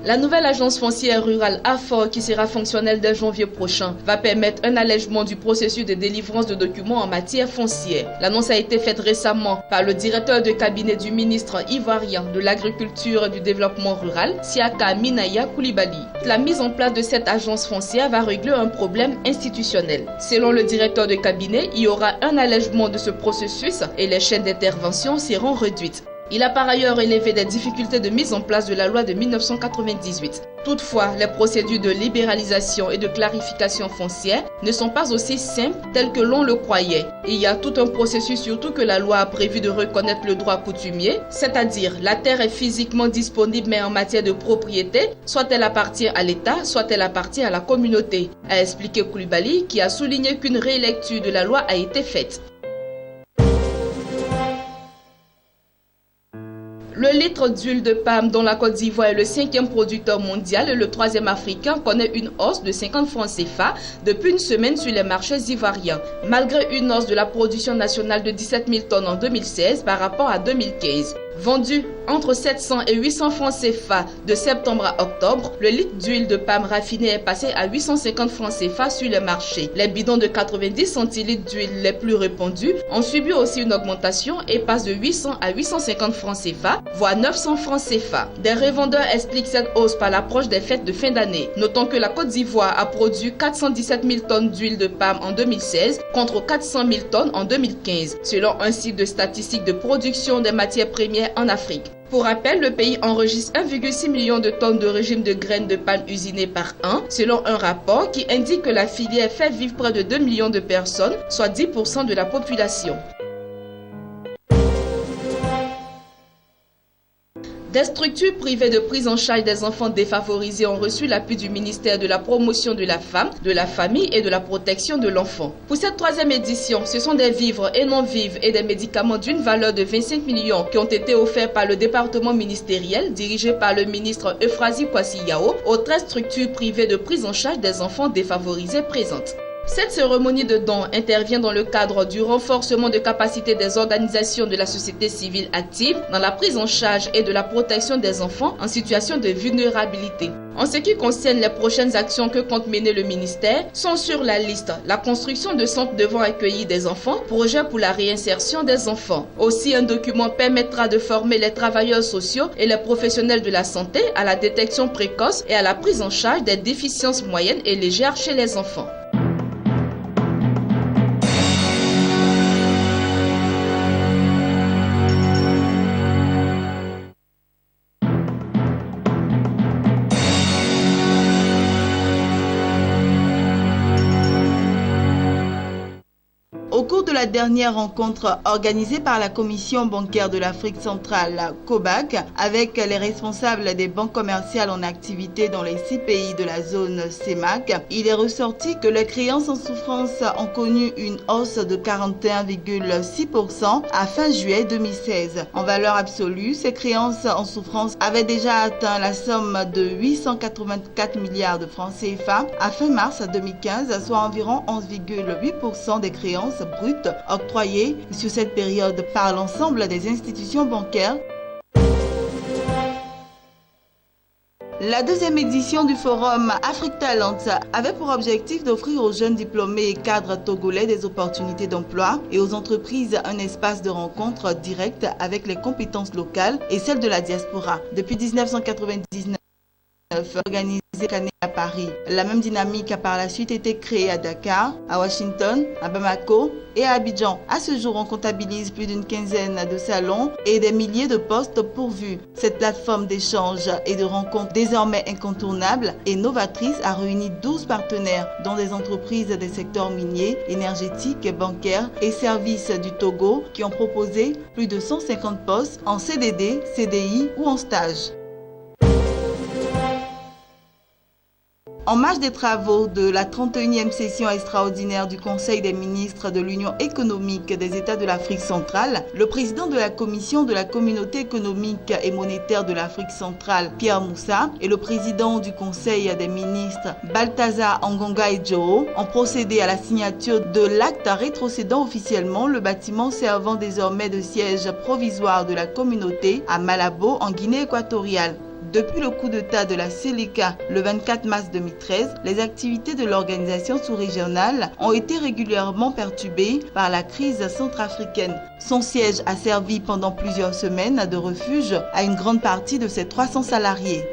La nouvelle agence foncière rurale AFOR, qui sera fonctionnelle dès janvier prochain, va permettre un allègement du processus de délivrance de documents en matière foncière. L'annonce a été faite récemment par le directeur de cabinet du ministre ivoirien de l'Agriculture et du Développement rural, Siaka Minaya Koulibaly. La mise en place de cette agence foncière va régler un problème institutionnel. Selon le directeur de cabinet, il y aura un allègement de ce processus et les chaînes d'intervention seront réduites. Il a par ailleurs élevé des difficultés de mise en place de la loi de 1998. Toutefois, les procédures de libéralisation et de clarification foncière ne sont pas aussi simples telles que l'on le croyait. Il y a tout un processus, surtout que la loi a prévu de reconnaître le droit coutumier, c'est-à-dire la terre est physiquement disponible mais en matière de propriété, soit elle appartient à l'État, soit elle appartient à la communauté, a expliqué Koulibaly, qui a souligné qu'une rélecture de la loi a été faite. Le litre d'huile de palme, dont la Côte d'Ivoire est le 5e producteur mondial et le 3e africain, connaît une hausse de 50 francs CFA depuis une semaine sur les marchés ivoiriens, malgré une hausse de la production nationale de 17 000 tonnes en 2016 par rapport à 2015. Vendu entre 700 et 800 francs CFA de septembre à octobre, le litre d'huile de palme raffinée est passé à 850 francs CFA sur les marchés. Les bidons de 90 centilitres d'huile les plus répandus ont subi aussi une augmentation et passent de 800 à 850 francs CFA, voire 900 francs CFA. Des revendeurs expliquent cette hausse par l'approche des fêtes de fin d'année. Notons que la Côte d'Ivoire a produit 417 000 tonnes d'huile de palme en 2016 contre 400 000 tonnes en 2015, selon un site de statistiques de production des matières premières en Afrique. Pour rappel, le pays enregistre 1,6 million de tonnes de régime de graines de palme usinées par an, selon un rapport qui indique que la filière fait vivre près de 2 millions de personnes, soit 10% de la population. Des structures privées de prise en charge des enfants défavorisés ont reçu l'appui du ministère de la Promotion de la Femme, de la Famille et de la Protection de l'Enfant. Pour cette 3e édition, ce sont des vivres et non-vivres et des médicaments d'une valeur de 25 millions qui ont été offerts par le département ministériel dirigé par le ministre Euphrasie Kwasi-Yao aux 13 structures privées de prise en charge des enfants défavorisés présentes. Cette cérémonie de don intervient dans le cadre du renforcement de capacité des organisations de la société civile active dans la prise en charge et de la protection des enfants en situation de vulnérabilité. En ce qui concerne les prochaines actions que compte mener le ministère, sont sur la liste la construction de centres devant accueillir des enfants, projet pour la réinsertion des enfants. Aussi, un document permettra de former les travailleurs sociaux et les professionnels de la santé à la détection précoce et à la prise en charge des déficiences moyennes et légères chez les enfants. Au cours de la dernière rencontre organisée par la Commission bancaire de l'Afrique centrale, COBAC, avec les responsables des banques commerciales en activité dans les 6 pays de la zone CEMAC, il est ressorti que les créances en souffrance ont connu une hausse de 41,6% à fin juillet 2016. En valeur absolue, ces créances en souffrance avaient déjà atteint la somme de 884 milliards de francs CFA à fin mars 2015, soit environ 11,8% des créances brutes octroyées sur cette période par l'ensemble des institutions bancaires. La 2e édition du forum Afrique Talent avait pour objectif d'offrir aux jeunes diplômés et cadres togolais des opportunités d'emploi et aux entreprises un espace de rencontre direct avec les compétences locales et celles de la diaspora. Depuis 1999, organisé à Paris. La même dynamique a par la suite été créée à Dakar, à Washington, à Bamako et à Abidjan. À ce jour, on comptabilise plus d'une quinzaine de salons et des milliers de postes pourvus. Cette plateforme d'échange et de rencontres désormais incontournable et novatrice a réuni 12 partenaires, dont des entreprises des secteurs miniers, énergétiques, bancaires et services du Togo qui ont proposé plus de 150 postes en CDD, CDI ou en stage. En marge des travaux de la 31e session extraordinaire du Conseil des ministres de l'Union économique des États de l'Afrique centrale, le président de la Commission de la Communauté économique et monétaire de l'Afrique centrale, Pierre Moussa, et le président du Conseil des ministres, Balthazar Ngonga-Edjoo, ont procédé à la signature de l'acte rétrocédant officiellement le bâtiment servant désormais de siège provisoire de la communauté à Malabo, en Guinée équatoriale. Depuis le coup d'État de la Séléka le 24 mars 2013, les activités de l'organisation sous-régionale ont été régulièrement perturbées par la crise centrafricaine. Son siège a servi pendant plusieurs semaines de refuge à une grande partie de ses 300 salariés.